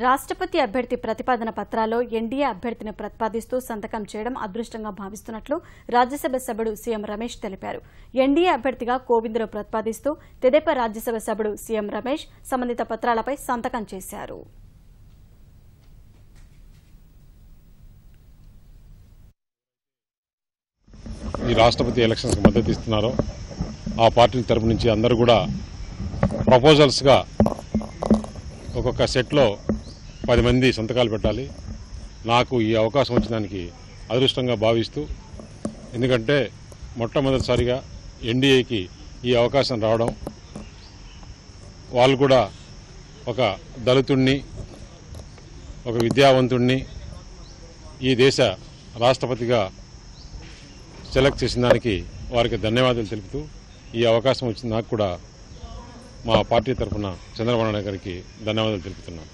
రాష్ట్రపతి అభ్యర్థి ప్రతిపాదన పత్రాల్లో ఎన్డీఏ అభ్యర్థిని ప్రతిపాదిస్తూ సంతకం చేయడం అదృష్టంగా భావిస్తున్నట్లు రాజ్యసభ సభ్యుడు సీఎం రమేష్ తెలిపారు. ఎన్డీఏ అభ్యర్థిగా కోవింద్ను ప్రతిపాదిస్తూ తెదేపా రాజ్యసభ సభ్యుడు సీఎం రమేష్ సంబంధిత పత్రాలపై సంతకం చేశారు. ఈ రాష్ట్రపతి ఎలక్షన్స్కి మద్దతు ఇస్తున్నారో ఆ పార్టీ తరపు నుంచి అందరూ కూడా ప్రపోజల్స్గా ఒక్కొక్క సెట్లో 10 మంది సంతకాలు పెట్టాలి. నాకు ఈ అవకాశం వచ్చినానికి అదృష్టంగా భావిస్తూ, ఎందుకంటే మొట్టమొదటిసారిగా ఎన్డీఏకి ఈ అవకాశం రావడం, వాళ్ళు కూడా ఒక దళితుణ్ణి, ఒక విద్యావంతుణ్ణి ఈ దేశ రాష్ట్రపతిగా సెలెక్ట్ చేసిన దానికి వారికి ధన్యవాదాలు తెలుపుతూ, ఈ అవకాశం వచ్చిన నాకు కూడా మా పార్టీ తరఫున చంద్రబాబు నాయుడు గారికి ధన్యవాదాలు తెలుపుతున్నాను.